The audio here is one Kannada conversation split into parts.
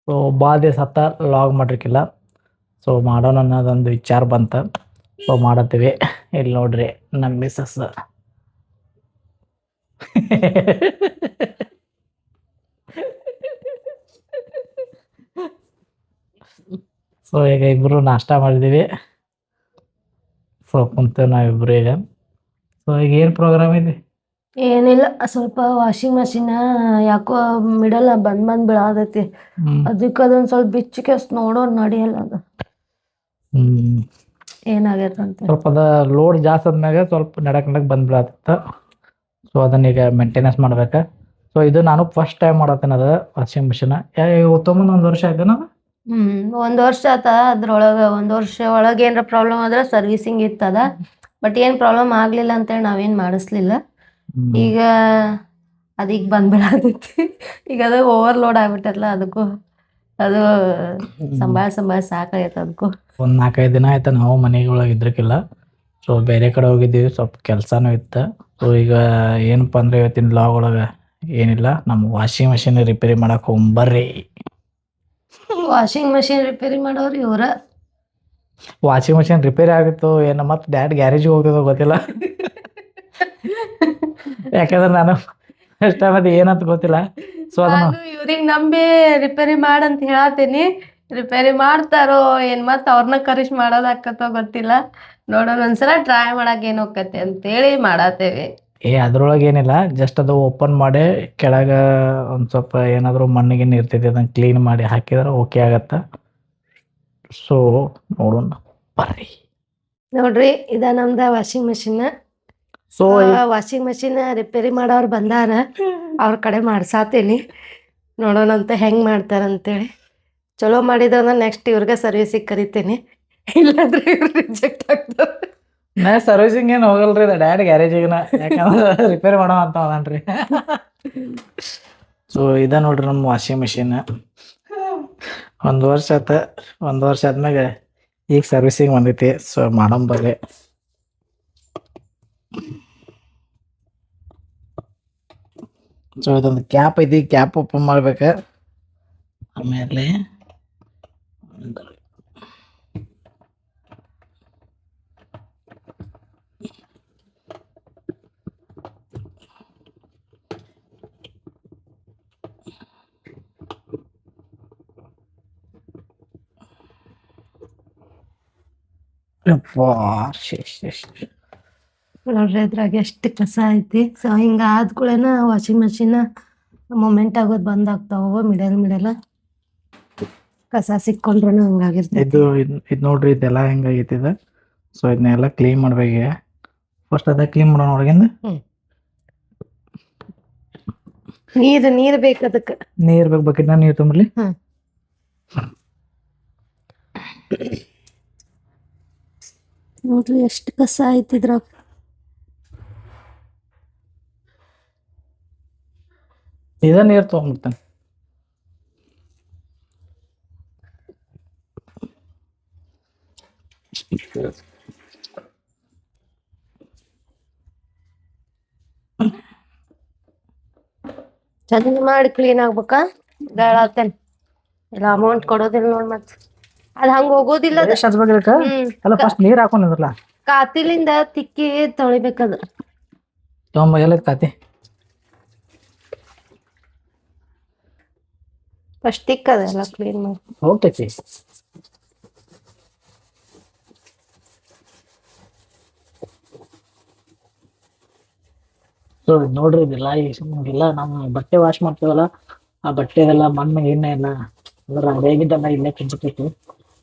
ಸೊ ಭಾಳ ದಿವಸ ಹತ್ತ ಲಾಗ್ ಮಾಡಿರ್ಕಿಲ್ಲ. ಸೊ ಮಾಡೋಣ ಅನ್ನೋದೊಂದು ವಿಚಾರ ಬಂತ. ಸೊ ಮಾಡತ್ತೀವಿ. ಇಲ್ಲಿ ನೋಡ್ರಿ ನಮ್ಮ ಮಿಸಸ್ ಸೊ ಈಗ ಇಬ್ರು ನಾಷ್ಟ ಮಾಡಿದೀವಿ. ಸೊ ಕುಂತೇವೆ ನಾವಿಬ್ರು ಈಗ. ಸೊ ಈಗ ಏನು ಪ್ರೋಗ್ರಾಮ್ ಇದೆ? ಏನಿಲ್ಲ, ಸ್ವಲ್ಪ ವಾಷಿಂಗ್ ಮಷಿನ್ ಯಾಕೋ ಮಿಡಲ್ ಬಂದ್ ಬೀಳಾದೈತಿ. ಅದಕ್ಕೆ ಅದೊಂದ್ ಸ್ವಲ್ಪ ಬಿಚ್ಚಿಕೆ ನೋಡೋಣ ನಡಿಯಲ್ಲ ಅದು ಏನಾಗೈತಂತ. ಸ್ವಲ್ಪ ಅದ ಲೋಡ್ ಜಾಸ್ತಿ ಆದ್ಮ್ಯಾಗ ಸ್ವಲ್ಪ ನಡಕ್ ಬಂದ್ಬಿಡತ್ತ. ಸೊ ಅದನ್ನ ಈಗ ಮೇಂಟೆನೆನ್ಸ್ ಮಾಡ್ಬೇಕು. ಸೊ ಇದು ನಾನು ಫಸ್ಟ್ ಟೈಮ್ ಮಾಡತ್ತೇನೆ ಅದ ವಾಷಿಂಗ್ ಮಿಷಿನ್. ತೊಗೊಂಬಂದು 1 ವರ್ಷ ಆಯ್ತೇನ? 1 ವರ್ಷ ಆತ. ಅದ್ರೊಳಗ 1 ವರ್ಷ ಒಳಗ ಏನ್ರ ಪ್ರಾಬ್ಲಮ್ ಆದ್ರೆ ಸರ್ವಿಸಿಂಗ್ ಇತ್ತದ. ಬಟ್ ಏನ್ ಪ್ರಾಬ್ಲಮ್ ಆಗ್ಲಿಲ್ಲ ಅಂತೇಳಿ ನಾವೇನ್ ಮಾಡಿಸ್ಲಿಲ್ಲ. ಈಗ ಅದೀಗ ಬಂದ್ಬಿಡತೈತಿ. ಈಗ ಅದು ಓವರ್ಲೋಡ್ ಆಗ್ಬಿಟ್ಟಲ್ಲ, ಅದಕ್ಕೂ ಅದು ಸಂಭಾಳ ಸಾಕಾಗೈತೆ ಅದಕ್ಕೂ. ಒಂದು 4-5 ದಿನ ಆಯ್ತು ನಾವು ಮನೆಯೊಳಗೆ ಇದ್ರಕ್ಕಿಲ್ಲ. ಸೊ ಬೇರೆ ಕಡೆ ಹೋಗಿದ್ದೀವಿ, ಸ್ವಲ್ಪ ಕೆಲಸನೂ ಇತ್ತು. ಸೊ ಈಗ ಏನಪ್ಪ ಅಂದ್ರೆ ಇವತ್ತಿನ ಲಾಗ್ ಒಳಗೆ ಏನಿಲ್ಲ, ನಮ್ಮ ವಾಷಿಂಗ್ ಮಷಿನ್ ರಿಪೇರಿ ಮಾಡಕ್ಕೆ ಹೋಗ್ಬರ್ರಿ. ವಾಷಿಂಗ್ ಮಷಿನ್ ರಿಪೇರಿ ಮಾಡೋರು ಇವ್ರ. ವಾಷಿಂಗ್ ಮಷಿನ್ ರಿಪೇರಿ ಆಗಿತ್ತು ಏನು ಮತ್ತೆ ಡ್ಯಾಡ್ ಗ್ಯಾರೇಜಿಗೆ ಹೋಗ್ತಿದ್ದೋ ಗೊತ್ತಿಲ್ಲ. ಯಾಕಂದ್ರೆ ನಾನು ಫಸ್ಟ್ ಟೈಮ್ ಅದು ಏನಂತ ಗೊತ್ತಿಲ್ಲ. ಸೊ ಅದನ್ನು ಇವ್ರಿಗೆ ನಂಬಿ ರಿಪೇರಿ ಮಾಡಂತ ಹೇಳತ್ತೀನಿ. ರಿಪೇರಿ ಮಾಡ್ತಾರೋ ಏನ್ ಮತ್ತ ಅವ್ರನ್ನ ಕರಿಶ್ ಮಾಡೋದಾಕತ್ತೋ ಗೊತ್ತಿಲ್ಲ. ನೋಡೋಣ, ಒಂದ್ಸಲ ಟ್ರೈ ಮಾಡಕ್ ಏನ್ ಹೋಗತ್ತೆ ಅಂತೇಳಿ ಮಾಡತ್ತೇವಿ. ಅದ್ರೊಳಗೆ ಏನಿಲ್ಲ, ಜಸ್ಟ್ ಅದು ಓಪನ್ ಮಾಡಿ ಕೆಳಗೆ ಒಂದು ಸ್ವಲ್ಪ ಏನಾದರೂ ಮಣ್ಣಿಗೆ ಇರ್ತೈತಿ, ಅದನ್ನು ಕ್ಲೀನ್ ಮಾಡಿ ಹಾಕಿದ್ರೆ ಓಕೆ ಆಗತ್ತೆ. ಸೊ ನೋಡೋಣ ಬರ್ರಿ. ನೋಡ್ರಿ, ಇದ ನಮ್ದ washing machine. So washing machine repair ಮಾಡೋರು ಬಂದಾರ, ಅವ್ರ ಕಡೆ ಮಾಡ್ಸಾತೀನಿ. ನೋಡೋಣಂತ ಹೆಂಗ್ ಮಾಡ್ತಾರಂತೇಳಿ. ಚಲೋ ಮಾಡಿದ್ರೆ ನೆಕ್ಸ್ಟ್ ಇವ್ರಿಗೆ ಸರ್ವಿಸಿಗೆ ಕರಿತೀನಿ, ಇಲ್ಲಾಂದ್ರೆ ಇವ್ರು ರಿಜೆಕ್ಟ್ ಆಗ್ತಾರೆ. ನಾ ಸರ್ವಿಸಿಂಗ್ ಏನು ಹೋಗಲ್ರಿ, ಡ್ಯಾಡ್ ಗ್ಯಾರೇಜಿಗೆನ, ಯಾಕಂದ್ರೆ ರಿಪೇರಿ ಮಾಡೋ ಅಂತ ಅದನ್ರಿ. ಸೊ ಇದ ನೋಡ್ರಿ ನಮ್ಮ ವಾಷಿಂಗ್ ಮಿಷಿನ್. 1 ವರ್ಷ ಆತ. 1 ವರ್ಷ ಆದ್ಮ್ಯಾಗ ಈಗ ಸರ್ವಿಸಿಂಗ್ ಬಂದೈತಿ. ಸೊ ಮಾಡಮ್ ಬರ್ರಿ. ಸೊ ಇದೊಂದು ಕ್ಯಾಪ್ ಐತಿ, ಕ್ಯಾಪ್ ಓಪನ್ ಮಾಡ್ಬೇಕು. ಆಮೇಲೆ ನೋಡ್ರಿ ಇದ್ರಾಗ ಎಷ್ಟು ಕಸ ಐತಿ. ಸೊ ಹಿಂಗ ಆದ್ಕೂಳೆನ ವಾಷಿಂಗ್ ಮಷಿನ್ ಮೂಮೆಂಟ್ ಆಗೋದು ಬಂದ್ ಆಗ್ತಾವ. ಮಿಡಲ್ ಕಸ ಸಿಕ್ಕೊಂಡ್ರೂ ಹಂಗಾಗಿರ್ತೈತಿ. ಇದು ನೋಡ್ರಿ, ಇದೆಲ್ಲ ಹೆಂಗಾಗೈತಿ ಇದು. ಸೊ ಇದನ್ನೆಲ್ಲ ಕ್ಲೀನ್ ಮಾಡ್ಬೇಕು. ಫಸ್ಟ್ ಅದ ಕ್ಲೀನ್ ಮಾಡೋಣ ಒಳಗಿಂದ. ನೀರ್ ಬೇಕು ಅದಕ್ಕೆ. ನೀರ್ ಬೇಕು, ಬಕೆಟ್ನ ನೀರ್ ತುಂಬಲಿ. ನೋಡ್ರಿ ಎಷ್ಟು ಕಸ ಐತಿ ಇದ್ರಾಗ. ಇದ ನೀರ್ ತಗೊಂಡ್ಬಿಡ್ತಾನೆ. ಚಂದ ಮಾಡಿ ಕ್ಲೀನ್ ಆಗ್ಬೇಕಾ? ಹೇಳತ್ತೇನೆ, ಇಲ್ಲ ಅಮೌಂಟ್ ಕೊಡೋದಿಲ್ಲ ನೋಡ್. ಮತ್ ಅದ್ ಹಂಗ ಹೋಗೋದಿಲ್ಲ. ಅಲ್ಲ ಫಸ್ಟ್ ನೀರ್ ಹಾಕೊಂಡಿದ್ರಲ್ಲ, ಕಾತಿಲಿಂದ ತಿಕ್ಕಿ ತೊಳಿಬೇಕದ. ತೊಗೊಂಬ ಎಲ್ಲ ಕಾತಿ. ಫಸ್ಟ್ ತಿಕ್ಕದ ಎಲ್ಲ ಕ್ಲೀನ್ ಮಾಡಿ ಹೋಗ್ತೈತಿ. ಸೊ ನೋಡ್ರಿ, ಇದೆಲ್ಲ ನಮ್ಮ ಬಟ್ಟೆ ವಾಶ್ ಮಾಡ್ತೀವಲ್ಲ, ಆ ಬಟ್ಟೆದೆಲ್ಲ ಮಣ್ಣು ಎಣ್ಣೆ ಎಲ್ಲ ಅಂದ್ರೆ ಹೇಗಿದ್ದಲ್ಲ ಇಲ್ಲೇ ಕುಂಚಿರ್ತೈತಿ,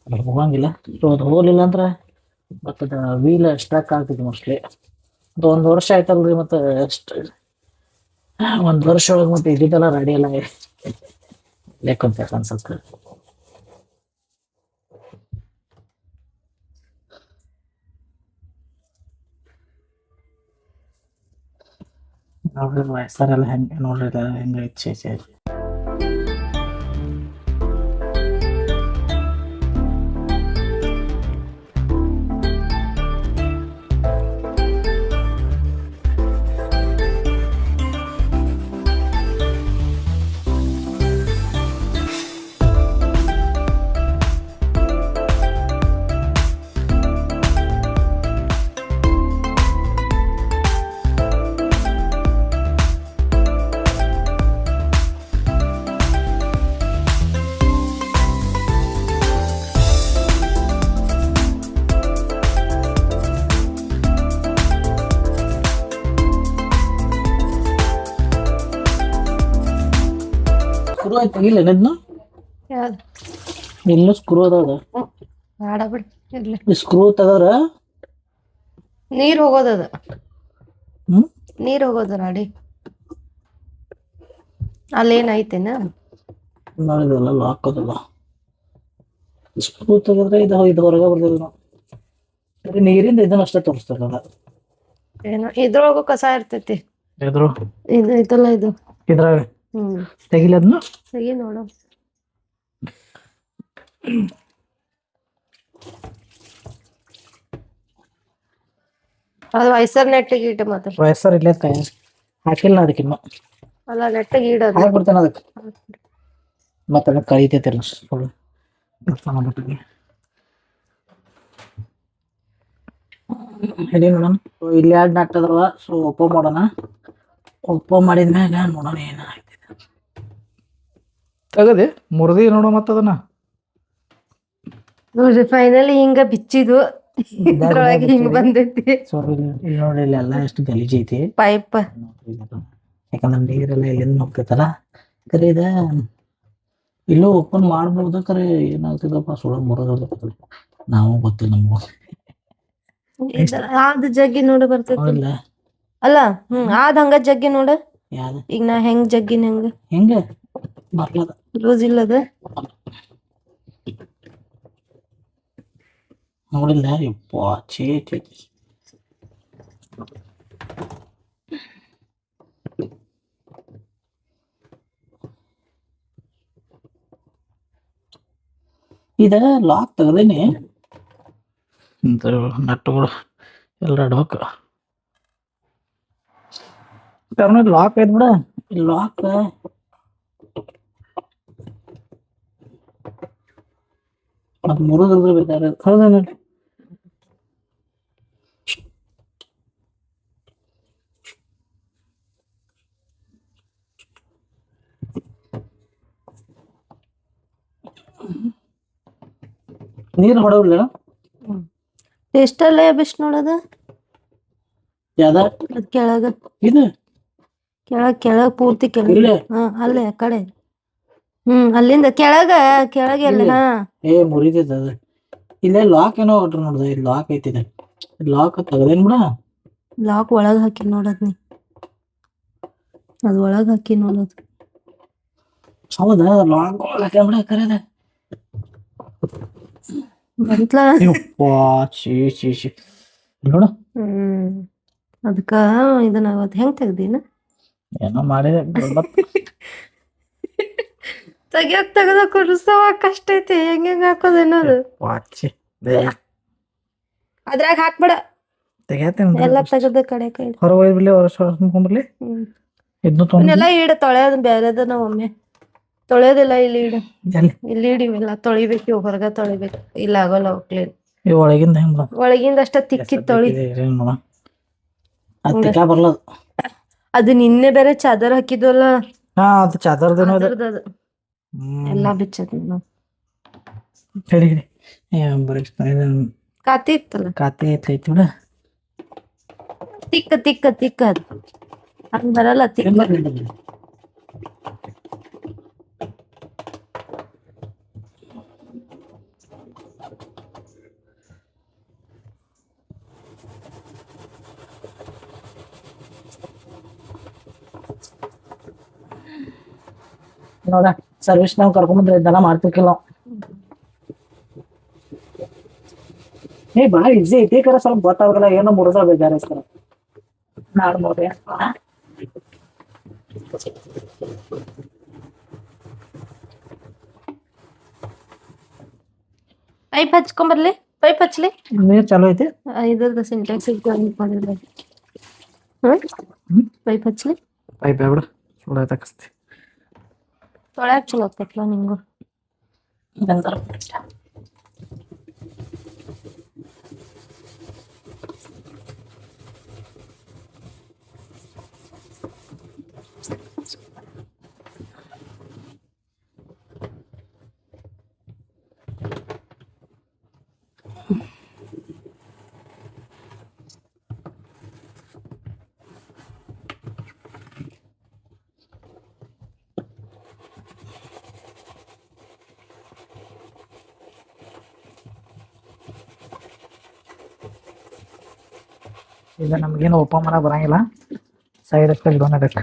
ಅದು ಹೋಗಂಗಿಲ್ಲ. ಸೊ ಅದು ಹೋಗ್ಲಿಲ್ಲ ಅಂದ್ರೆ ಮತ್ತೆ ಅದು ವೀಲ್ ಸ್ಟ್ರಕ್ ಆಗ್ತೈತಿ ಮೋಸ್ಟ್ಲಿ. ಅದು 1 ವರ್ಷ ಆಯ್ತಲ್ರಿ, ಮತ್ತೆ 1 ವರ್ಷ ಒಳಗೆ ಮತ್ತೆ ಇದ್ದಿದ್ದೆಲ್ಲ ರೆಡಿ ಎಲ್ಲ ಲೇಕಂತ ಅನ್ಸತ್ತೆ. ನೋಡ್ರಿ ವಯಸ್ಸಾರೆಲ್ಲ ಹೆಂಗೆ, ನೋಡ್ರಿ ಹೆಂಗೆ ಇಚ್ಛೆ. ತೆಗಿಲ್ಲ ಇದನ್ನು ಯಾವ್ದು ಇಲ್ಲೂ ಸ್ಕ್ರೂ ಅದಾವ ಬೇಡ ಬಿಡು ಇರ್ಲಿ. ಸ್ಕ್ರೂ ತೆಗದ್ರ ನೀರ್ ಹೋಗೋದದ ಹ್ಮ್ ನೀರ್ ಹೋಗೋದು ರಾಡಿ ಅಲ್ಲೇನ್ ಐತೇನ ನೋಡಿದಲ್ಲ ಲಾಕ್ ಅದಲ್ಲ ಸ್ಕ್ರೂ ತೆಗದ್ರೆ ಇದು ಹೊರಗೆ ಬರ್ತದೆ ನಾವು ಬರೀ ನೀರಿಂದ ಇದನ್ನ ಅಷ್ಟೇ ತೋರಿಸ್ತಾರಲ್ಲ ಏನೋ ಇದ್ರೊಳಗು ಕಸ ಇರ್ತೈತಿ ಎದ್ರು ಇದು ಐತಲ್ಲ ಇದು ಇದ್ರಾಗ ತೆಗಿಲಿ ಅದನ್ನ ತೆಗಿ ನೋಡು ಅದು ವಯಸ್ಸರ್ ನೆಟ್ಟಿಗೆ ಇಟ್ಟು ಮಾತ್ರ ವಯಸ್ಸರ್ ಇಲ್ಲೇ ಕೈ ಹಾಕಿಲ್ಲ ನಾ ಅದಕ್ಕಿನ್ನ ಅಲ್ಲ ನೆಟ್ಟಿಗೆ ಇಡೋದು ಹಾಕ್ಬಿಡ್ತೇನೆ ಅದಕ್ಕೆ ಮತ್ತೆ ಅದಕ್ಕೆ ಕಳೀತೈತಿಲ್ಲ ಸುಳ್ಳು ಹೇಳಿ ನೋಡೋಣ ಇಲ್ಲಿ 2 ನಟ್ ಅದಾವ ಸೊ ಓಪನ್ ಮಾಡೋಣ ಓಪನ್ ಮಾಡಿದ್ಮ್ಯಾಗ ನೋಡೋಣ ಏನಾಗ್ತದೆ ತಗದೆ ಮುರಿದಿ ನೋಡೋ ಮತ್ತೆ ಅದನ್ನ ನೋಡ್ರಿ ಫೈನಲಿ ಹಿಂಗ ಬಿಚ್ಚಿದು ಇದ್ರೊಳಗೆ ಹಿಂಗ ಬಂದೈತಿ ಸೊ ಇಲ್ಲಿ ನೋಡಿ ಇಲ್ಲಿ ಎಲ್ಲ ಎಷ್ಟು ಗಲೀಜ್ ಐತಿ ಪೈಪ್ ಯಾಕಂದ್ರೆ ನೀರೆಲ್ಲ ಇಲ್ಲಿಂದ ಹೋಗ್ತೈತಲ್ಲ ಕರೆ ಇದ ಇಲ್ಲೂ ಓಪನ್ ಮಾಡ್ಬೋದು ಕರೆ ಏನಾಗ್ತದಪ್ಪ ಸುಳ ಮುರಿದ ನಾವು ಗೊತ್ತಿಲ್ಲ ನಮಗೂ ಆದ ಜಗ್ಗಿ ನೋಡು ಬರ್ತೈತಿ ಹೌದಿಲ್ಲ ಅಲ್ಲ ಆದ್ ಹಂಗ ಜಗ್ಗಿ ನೋಡು ಯಾವ್ದು ಈಗ ನಾ ಹೆಂಗ್ ಜಗ್ಗಿನ ಹೆಂಗ ಹೆಂಗ ಬರ್ಲದ ಲೂಸ್ ಇಲ್ಲದ ನೋಡಿಲ್ಲ ಯಪ್ಪ ಛೇ ಛೇ ಇದ ಲಾಕ್ ತೆಗ್ದೇನಿ ನಟ್ಟುಗಳು ಎಲ್ಲ ಅಡ್ಬೇಕು ಲಾಕ್ ಐತ್ ಬಿಡ ಲಾಕ್ ಮತ್ ಮುರಿದ್ರೆ ಬೇಕಾದ್ರೆ ಹೌದ ನೋಡಿ ನೀರು ಹೊಡವಿಲ್ಲ ಎಷ್ಟಲ್ಲೇ ಬೆಸ್ಟ್ ನೋಡದ ಯಾವ್ದ ಅದ್ ಕೆಳಗ ಇದು ಕೆಳಗ್ ಪೂರ್ತಿ ಕೆಳಗ ಇಲ್ಲೇ ಅಲ್ಲೇ ಆ ಕಡೆ ಅಲ್ಲಿಂದ ಕೆಳಗೆ ಅಲ್ಲ ಹಾ ಏ ಮುರಿತೈತೆ ಅದ ಇಲ್ಲೇ ಲಾಕ್ ಏನೋ ಹೊಟ್ರ ನೋಡ್ದ ಇಲ್ಲಿ ಲಾಕ್ ಐತಿದೆ ಲಾಕ್ ತೆಗದೇನ್ ಬಿಡ ಲಾಕ್ ಒಳಗ್ ಹಾಕಿ ನೋಡದ್ ನೀ ಅದ್ ಒಳಗ್ ಹಾಕಿ ನೋಡೋದು ಹೌದಾ ಲಾಕ್ ಹಾಕಿ ಬಿಡ ಕರೆದ ಬಂತ್ಲ ನೋಡ ಅದಕ್ಕ ಇದನ್ನ ಅವತ್ ಹೆಂಗ್ ತೆಗ್ದಿನ ಏನೋ ಮಾಡಿದೆ ತೆಗ್ದ ಕುಡಿಸವ ಕಷ್ಟ ಐತಿ ಹೆಂಗ್ ಹಾಕೋದು ಅನ್ನೋದು ಅದ್ರಾಗ ಹಾಕ್ಬೇಡ ಎಲ್ಲ ತೆಗದ ಕಡೆ ಕೈ ಹೊರ ಹೋಗ್ಬಿಡ್ಲಿ ಹೊರಸ್ಕೊಂಡ್ಬರ್ಲಿ ಇದನ್ನೆಲ್ಲ ಇಡ ತೊಳೆಯೋದು ಬೇರೆದ ನಾವ್ ಒಮ್ಮೆ ತೊಳೆಯೋದಿಲ್ಲ ಇಲ್ಲಿ ಇಡ ಇಲ್ಲಿ ಇಡಿವೆಲ್ಲ ತೊಳಿಬೇಕು ಹೊರಗ ತೊಳಿಬೇಕು ಇಲ್ಲ ಆಗೋಲ್ಲ ಕ್ಲೀನ್ ಒಳಗಿಂದ ಹೆಂಗ್ ಒಳಗಿಂದ ಅಷ್ಟ ತಿಕ್ಕಿ ತೊಳಿ ಬರ್ಲದ ಅದು ನಿನ್ನೆ ಬೇರೆ ಚಾದರ್ ಹಾಕಿದ್ವಲ್ಲ ಹಾ ಅದು ಚಾದರ್ದೇನೋ ಅದ್ರದ್ದು ಎಲ್ಲಾ ಬಿಚ್ಚದ ಹೇಳಿ ಕಾತಿ ಇತ್ತಲ್ಲ ಕಾತಿ ಐತಿ ಬಿಡ ತಿಕ್ಕ ತಿಕ್ಕ ತಿಕ್ಕ ಅದು ಹಂಗ ಬರಲ್ಲ ತಿಕ್ಕ ನೋಡ ಸರ್ವಿಸ್ ನಾವು ಕರ್ಕೊಂಡ್ಬಂದ್ರೆ ಇದೆಲ್ಲ ಮಾಡ್ತಿರ್ಕಿಲ್ಲ ಏ ಬಾಳ ಈಸಿ ಐತಿ ಕರೆ ಸ್ವಲ್ಪ ಗೊತ್ತಾಗಲ್ಲ ಏನೋ ಮುರಿದ ಬೇಜಾರ ನಾಡ್ಬೋದೆ ಪೈಪ್ ಹಚ್ಕೊಂಬರ್ಲಿ ಪೈಪ್ ಹಚ್ಲಿ ನೀರ್ ಚಾಲು ಐತಿ ಇದ್ರದ್ದು ಸಿಂಟ್ಯಾಕ್ಸ್ ಪೈಪ್ ಹಚ್ಲಿ ಪೈಪ್ ಬೇಡ ಸುಳ್ಳ ತಕಸ್ತಿ ತೊಳ್ಯಾಕ್ ಚಲೋ ಆಗ್ತೈತ್ಲ ನಿಂಗು ಈಗ ನಮ್ಗೇನು ಓಪನ್ ಮಾಡಕ್ ಬರಂಗಿಲ್ಲ, ಸೈಡ್ ಅಷ್ಟೇ ಇಡೋಣ ಅದಕ್ಕೆ.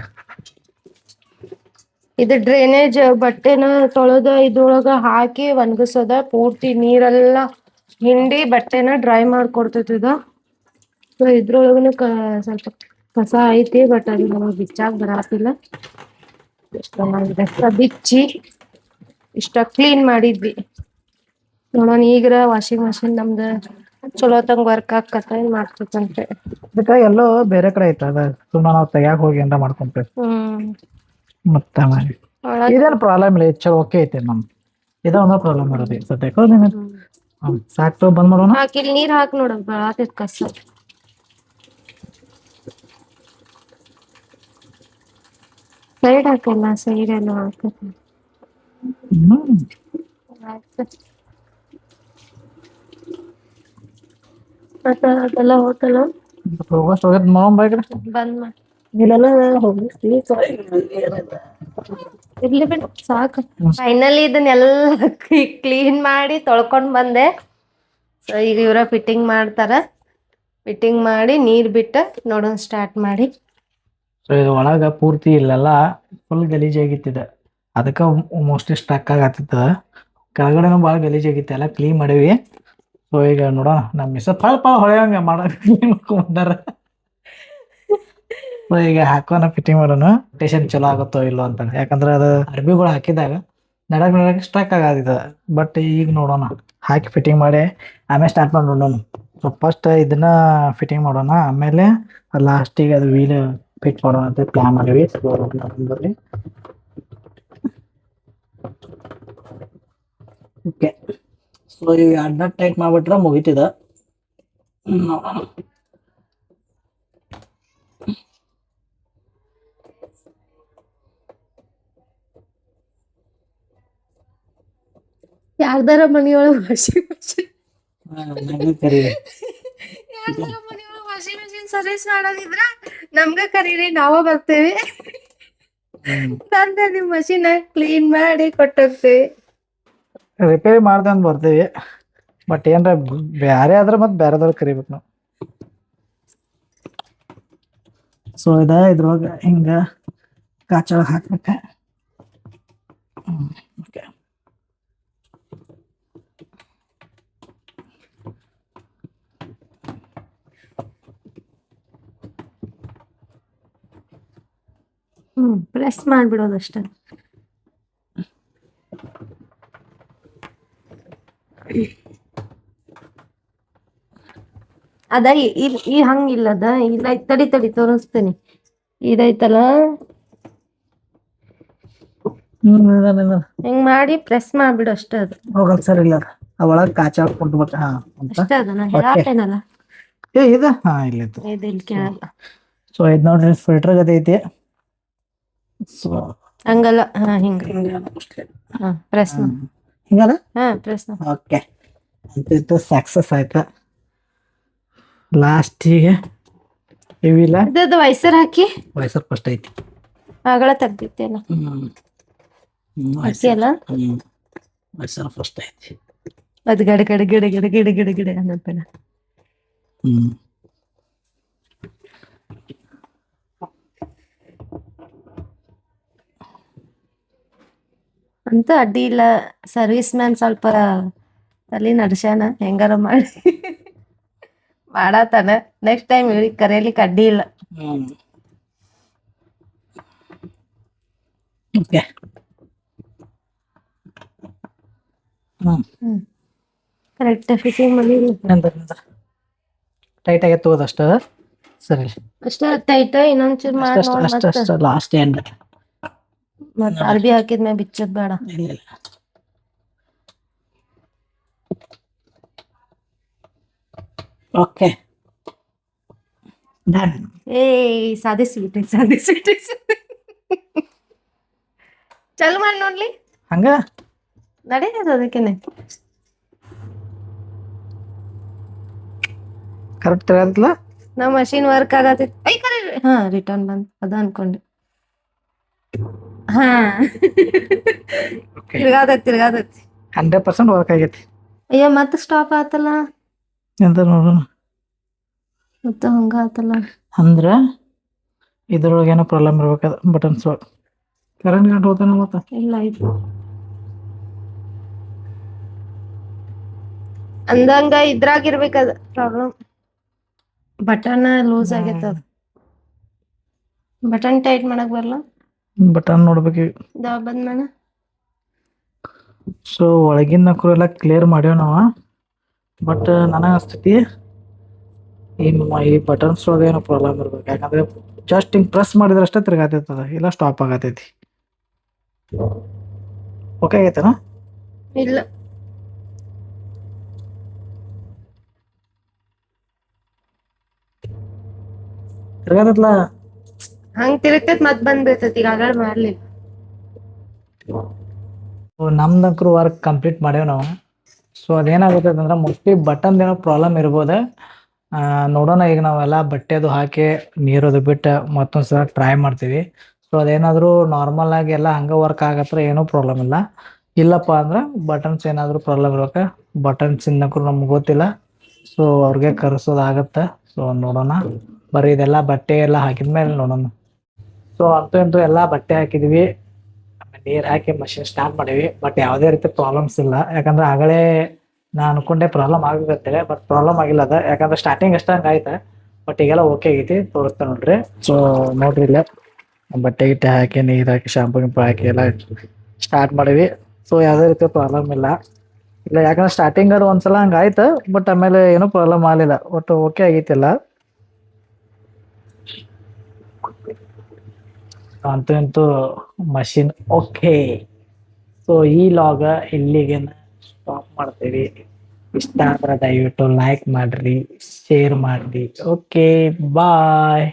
ಇದು ಡ್ರೈನೇಜ್ ಬಟ್ಟೆನ ತೊಳೆದ ಇದ್ರೊಳಗ ಹಾಕಿ ಒಣಗಿಸೋದ, ಪೂರ್ತಿ ನೀರೆಲ್ಲ ಹಿಂಡಿ ಬಟ್ಟೆನ ಡ್ರೈ ಮಾಡ್ಕೊಡ್ತೈತಿ ಇದು. ಸೊ ಇದ್ರೊಳಗನು ಸ್ವಲ್ಪ ಕಸ ಐತಿ, ಬಟ್ ಅದು ನಮಗೆ ಬಿಚ್ಚಾಕ್ ಬರಾತಿಲ್ಲ. ಇಷ್ಟ ಬಿಚ್ಚಿ ಇಷ್ಟ ಕ್ಲೀನ್ ಮಾಡಿದ್ವಿ ನೋಡೋಣ. ಈಗ್ರ ವಾಷಿಂಗ್ ಮಷಿನ್ ನಮ್ದು ಚಲೋ ತಂಗ ವರ್ಕ್ ಆಕತ್ತ, ಏನ್ ಮಾಡ್ತೈತಂತೆ. ಅದಕ್ಕೆ ಎಲ್ಲೋ ಬೇರೆ ಕಡೆ ಐತ ಅದ, ಸುಮ್ಮನೆ ನಾವು ತೆಗ್ಯಾಕ ಹೋಗಿ ಏನಾರ ಮಾಡ್ಕೊಂತೇವೆ ಮತ್ತೆ ಮಾಡಿ. ಇದೇನು ಪ್ರಾಬ್ಲಮ್ ಇಲ್ಲ, ಚಲೋ ಓಕೆ ಐತೆ ನಮ್. ಇದೊಂದ ಪ್ರಾಬ್ಲಮ್ ಇರೋದು ಸದ್ಯಕ್ಕೆ. ಸಾಕು ಬಂದ್ ಮಾಡೋಣ. ಇಲ್ಲಿ ನೀರ್ ಹಾಕಿ ನೋಡ, ಬರಾತೈತ್ ಕಸ. ಸೈಡ್ ಹಾಕಲ್ಲ, ಸೈಡ್ ಎಲ್ಲ ಹಾಕತ್ತ. ಅದೆಲ್ಲ ಹೋತಲ್ಲ, ಹೋಗೋಷ್ಟು ಹೋಗತ್ ನೋಡೋಣ ಬೈಕ್ರೆ ಬಂದ್ ಮಾಡಿ. ಇಲ್ಲೆಲ್ಲ ಹೋಗಿ ಇರ್ಲಿ ಬಿಡ್ ಸಾಕು. ಫೈನಲಿ ಇದನ್ನೆಲ್ಲ ಕ್ಲೀನ್ ಮಾಡಿ ತೊಳ್ಕೊಂಡ್ ಬಂದೆ. ಸೊ ಈಗ ಇವ್ರ ಫಿಟ್ಟಿಂಗ್ ಮಾಡ್ತಾರ. ಫಿಟ್ಟಿಂಗ್ ಮಾಡಿ ನೀರ್ ಬಿಟ್ಟ ನೋಡೋಣ ಸ್ಟಾರ್ಟ್ ಮಾಡಿ. ಸೊ ಇದು ಒಳಗ ಪೂರ್ತಿ ಇಲ್ಲೆಲ್ಲ ಫುಲ್ ಗಲೀಜ್ ಆಗಿತ್ತಿದೆ, ಅದಕ್ಕೆ ಮೋಸ್ಟ್ಲಿ ಸ್ಟಕ್ ಆಗತ್ತಿತ್ತ. ಕೆಳಗಡೆನೂ ಭಾಳ ಗಲೀಜ್ ಆಗಿತ್ತು, ಎಲ್ಲ ಕ್ಲೀನ್ ಮಾಡೀವಿ. ಸೊ ಈಗ ನೋಡೋಣ, ನಮ್ಮ ಮಿಸ್ ಪಾಳ ಹೊಳೆಯಂಗ ಮಾಡ್ಕೊಂಡಾರ. ಸೊ ಈಗ ಹಾಕೋಣ, ಫಿಟ್ಟಿಂಗ್ ಮಾಡೋಣ. ಟೇಷನ್ ಚಲೋ ಆಗುತ್ತೋ ಇಲ್ಲೋ ಅಂತ, ಯಾಕಂದ್ರೆ ಅದು ಅರ್ಬಿಗಳು ಹಾಕಿದಾಗ ನಡಕ್ ಸ್ಟಕ್ ಆಗದಿದ. ಬಟ್ ಈಗ ನೋಡೋಣ, ಹಾಕಿ ಫಿಟ್ಟಿಂಗ್ ಮಾಡಿ ಆಮೇಲೆ ಸ್ಟಾರ್ಟ್ ಮಾಡಿ ನೋಡೋಣ. ಸೊ ಫಸ್ಟ್ ಇದನ್ನ ಫಿಟ್ಟಿಂಗ್ ಮಾಡೋಣ, ಆಮೇಲೆ ಲಾಸ್ಟಿಗೆ ಅದು ವೀಲ್ ಫಿಟ್ ಮಾಡೋಣ ಅಂತ ಪ್ಲಾನ್ ಮಾಡಿವಿ. ಓಕೆ, ಸೊ ಇವು ಅಡ್ಡ ಟೈಟ್ ಮಾಡ್ಬಿಟ್ರೆ ಮುಗಿತಿದ. ಯಾರ್ದಾರ ಮನಿಯೊಳಗ washing machine washing machine service ಮಾಡೋದಿದ್ರ ನಮ್ಗ ಕರೀರಿ, ನಾವ ಬರ್ತೇವಿ. ತಂದ ನಿಮ್ ಮಷಿನ್ ಕ್ಲೀನ್ ಮಾಡಿ ಕೊಟ್ಟೋಗ್ತೇವಿ. ರಿಪೇರಿ ಮಾಡ್ದಂತ ಬರ್ತೀವಿ, ಬಟ್ ಏನ್ರ ಬ್ಯಾರೆ ಆದ್ರೆ ಮತ್ತೆ ಬ್ಯಾರೆದವ್ರ ಕರಿಬೇಕು ನಾವು. ಸೊ ಇದ್ರೊಳಗ ಹಿಂಗ ಕಾಚೊಳಗ ಹಾಕ್ಬೇಕ. ಓಕೆ, ಪ್ರೆಸ್ ಮಾಡ್ಬಿಡೋದಷ್ಟ. ಅದ ಈ ಹಂಗಿಲ್ಲದ ಇಲ್ಲ, ತಡಿ ತೋರಿಸ್ತೇನೆ. ಇದೈತಲ್ಲ, ಹಿಂಗ್ ಮಾಡಿ ಪ್ರೆಸ್ ಮಾಡ್ಬಿಡು ಅಷ್ಟ. ಅದು ಹೋಗಲ್ ಸರ್, ಇಲ್ಲ ಒಳಗ ಕಾಚ ಕೊಟ್ಬಿಟ್ಟ. ಅಷ್ಟ ಅದನ್ನ ಹೇಳತ್ತೇನಲ್ಲ, ಇದು ಇಲ್ಲಿತ್ತು ಇದು ಇಲ್ಲಿ ಕೆಳಗ. ಸೊ ಇದು ನೋಡ್ರಿ ಫಿಲ್ಟರ್ ಗದೆ ಐತಿ. ಸೊ ಹಂಗಲ್ಲ, ಹಿಂಗ ಪ್ರೆಸ್ ಹಿಂಗಲ್ಲ, ಪ್ರೆಸ್. ಓಕೆ, ಅಂತ ಸಕ್ಸಸ್ ಆಯ್ತಾ. ಲಾಸ್ಟಿಗೆ ಇವಿಲ್ಲ, ಇದು ವೈಸರ್ ಹಾಕಿ, ವಯಸ್ಸರ್ ಫಸ್ಟ್ ಐತಿ, ಆಗಳ ತೆಗ್ದಿತ್ತೇನ ಅಲ್ಲ, ವಯಸ್ಸರ್ ಫಸ್ಟ್ ಐತಿ. ಅದು ಗಡ ಅನ್ನಪ್ಪನ. ಅಂತ ಅಡ್ಡಿ ಇಲ್ಲ. ಸರ್ವಿಸ್ ಮ್ಯಾನ್ ಸ್ವಲ್ಪ ತಲೆ ನಡ್ಸ್ಯಾನ, ಹೆಂಗಾರ ಮಾಡಿ ಮಾಡತಾನ. ನೆಕ್ಸ್ಟ್ ಟೈಮ್ ಇವ್ರಿಗೆ ಕರೆಯಲಿಕ್ಕೆ ಅಡ್ಡಿ ಇಲ್ಲ. ಕರೆಕ್ಟ್ ಫಿಟ್ಟಿಂಗ್ ಮಾಡಿ ಟೈಟ್ ಆಗಿ ತಗೋದಷ್ಟ. ಸರಿ, ಅಷ್ಟ ಟೈಟ್. ಇನ್ನೊಂಚೂರು ಮಾಡಿ ಅಷ್ಟ ಲಾಸ್ಟ್ ಎಂಡ್. ಮತ್ತೆ ಅರ್ಬಿ ಹಾಕಿದ್ಮೇಲೆ ಬಿಚ್ಚದ್ ಬೇಡ. ಓಕೆ, ಸಾಧಿಸ್ಬಿಟ್ಟೆ. ಚಲು ಮಾಡಿ ನೋಡ್ಲಿ, ಹಂಗ ನಡೆಯೋದು. ಅದಕ್ಕೇನೆ ಕರೆಕ್ಟ್ ತಿರ್ಗಾದಿಲ್ಲ, ನಾವ್ ಮಷಿನ್ ವರ್ಕ್ ಆಗತೈತಿ. ರಿಟರ್ನ್ ಬಂದ್ ಅದ ಅನ್ಕೊಂಡೆ. ತಿರ್ಗಾದೈತಿ 100% ವರ್ಕ್ ಆಗೈತಿ. ಅಯ್ಯೋ, ಮತ್ತೆ ಸ್ಟಾಪ್ ಆತಲ್ಲ. ಎಂತ ನೋಡೋಣ, ಮತ್ತೆ ಹಂಗ ಆತಲ್ಲ. ಅಂದ್ರೆ ಇದ್ರೊಳಗೆ ಏನೋ ಪ್ರಾಬ್ಲಮ್ ಇರ್ಬೇಕದ ಬಟನ್ಸ್ ಒಳಗೆ. ಕರೆಂಟ್ ಗಂಟು ಹೋತಾನ ಮತ್ತೆ ಇಲ್ಲ ಆಯ್ತು ಅಂದಂಗ ಇದ್ರಾಗಿರ್ಬೇಕದ ಪ್ರಾಬ್ಲಮ್. ಬಟನ್ ಲೂಸ್ ಆಗೈತದ. ಬಟನ್ ಟೈಟ್ ಮಾಡಕ್ ಬರಲ್ಲ. ಬಟನ್ ನೋಡ್ಬೇಕು. ದಾವ್ ಬಂದ್ ಮಾಡ. ಸೊ ಒಳಗಿನ ನಕರು ಎಲ್ಲ ಕ್ಲಿಯರ್ ಮಾಡ್ಯಾವ ನಾವು. ಬಟ್ ನನಗೆ ಅನಿಸ್ತೈತಿ ಈ ಬಟನ್ಸ್ ಒಳಗೆ ಏನೋ ಪ್ರಾಬ್ಲಮ್ ಇರ್ಬೇಕು. ಯಾಕಂದ್ರೆ ಜಸ್ಟ್ ಹಿಂಗೆ ಪ್ರೆಸ್ ಮಾಡಿದ್ರೆ ಅಷ್ಟೇ ತಿರ್ಗಾತೈತದ, ಇಲ್ಲ ಸ್ಟಾಪ್ ಆಗತೈತಿ. ಓಕೆ ಆಗೈತೇನ? ಇಲ್ಲ ತಿರ್ಗಾತೈತ್ಲ. ಹಂಗ್ ತಿರುಗ್ತೈತ್ ಮತ್ ಬಂದ್ಬಿಡ್ತೈತಿ. ಈಗ ಆಗಾಡ್ ಮಾಡ್ಲಿಲ್ಲ. ನಮ್ದಂಕ್ರು ವರ್ಕ್ ಕಂಪ್ಲೀಟ್ ಮಾಡ್ಯಾವ ನಾವು. ಸೊ ಅದೇನಾಗುತ್ತೆ ಅಂದ್ರೆ ಮೋಸ್ಟ್ಲಿ ಬಟನ್ ಏನೋ ಪ್ರಾಬ್ಲಮ್ ಇರ್ಬೋದು. ನೋಡೋಣ, ಈಗ ನಾವೆಲ್ಲ ಬಟ್ಟೆದು ಹಾಕಿ ನೀರದು ಬಿಟ್ಟು ಮತ್ತೊಂದ್ಸಲ ಟ್ರೈ ಮಾಡ್ತೀವಿ. ಸೊ ಅದೇನಾದರೂ ನಾರ್ಮಲ್ ಆಗಿ ಎಲ್ಲ ಹಂಗೆ ವರ್ಕ್ ಆಗತ್ರ ಏನೂ ಪ್ರಾಬ್ಲಮ್ ಇಲ್ಲ. ಇಲ್ಲಪ್ಪ ಅಂದ್ರೆ ಬಟನ್ಸ್ ಏನಾದರೂ ಪ್ರಾಬ್ಲಮ್ ಇರ್ಬೇಕು. ಬಟನ್ಸ್ ಇನ್ನಕ್ಕೂ ನಮ್ಗೆ ಗೊತ್ತಿಲ್ಲ. ಸೊ ಅವ್ರಿಗೆ ಕರೆಸೋದಾಗತ್ತೆ. ಸೊ ನೋಡೋಣ, ಬರೀ ಇದೆಲ್ಲ ಬಟ್ಟೆ ಎಲ್ಲ ಹಾಕಿದ್ಮೇಲೆ ನೋಡೋಣ. ಸೊ ಅಂತೂ ಇಂತೂ ಎಲ್ಲ ಬಟ್ಟೆ ಹಾಕಿದ್ವಿ, ನೀರು ಹಾಕಿ ಮಷಿನ್ ಸ್ಟಾರ್ಟ್ ಮಾಡೀವಿ. ಬಟ್ ಯಾವುದೇ ರೀತಿ ಪ್ರಾಬ್ಲಮ್ಸ್ ಇಲ್ಲ. ಯಾಕಂದ್ರೆ ಆಗಲೇ ನಾನು ಅನ್ಕೊಂಡೆ ಪ್ರಾಬ್ಲಮ್ ಆಗತ್ತೇಳಿ, ಬಟ್ ಪ್ರಾಬ್ಲಮ್ ಆಗಿಲ್ಲ ಅದ. ಯಾಕಂದ್ರೆ ಸ್ಟಾರ್ಟಿಂಗ್ ಅಷ್ಟ ಹಂಗೆ ಆಯ್ತು, ಬಟ್ ಈಗೆಲ್ಲ ಓಕೆ ಆಗೈತಿ. ತೋರಿಸ್ತಾ ನೋಡ್ರಿ. ಸೊ ನೋಡ್ರಿ ಇಲ್ಲ ಬಟ್ಟೆ ಗಿಟ್ಟೆ ಹಾಕಿ ನೀರು ಹಾಕಿ ಶಾಂಪು ಗಿಂಪು ಹಾಕಿ ಎಲ್ಲ ಸ್ಟಾರ್ಟ್ ಮಾಡೀವಿ. ಸೊ ಯಾವುದೇ ರೀತಿ ಪ್ರಾಬ್ಲಮ್ ಇಲ್ಲ. ಯಾಕಂದ್ರೆ ಸ್ಟಾರ್ಟಿಂಗ್ ಅದು ಒಂದ್ಸಲ ಹಂಗೆ ಆಯ್ತು, ಬಟ್ ಆಮೇಲೆ ಏನೂ ಪ್ರಾಬ್ಲಮ್ ಆಗಲಿಲ್ಲ. ಒಟ್ಟು ಓಕೆ ಆಗೈತಿಲ್ಲ. ಅಂತೂ ಇಂತೂ ಮಷಿನ್ ಓಕೆ. ಸೊ ಈ ಲಾಗ ಇಲ್ಲಿಗೆ ಸ್ಟಾಪ್ ಮಾಡ್ತೀವಿ. ಇಷ್ಟ ಆದ್ರೆ ದಯವಿಟ್ಟು ಲೈಕ್ ಮಾಡ್ರಿ, ಶೇರ್ ಮಾಡ್ರಿ. ಓಕೆ, ಬಾಯ್.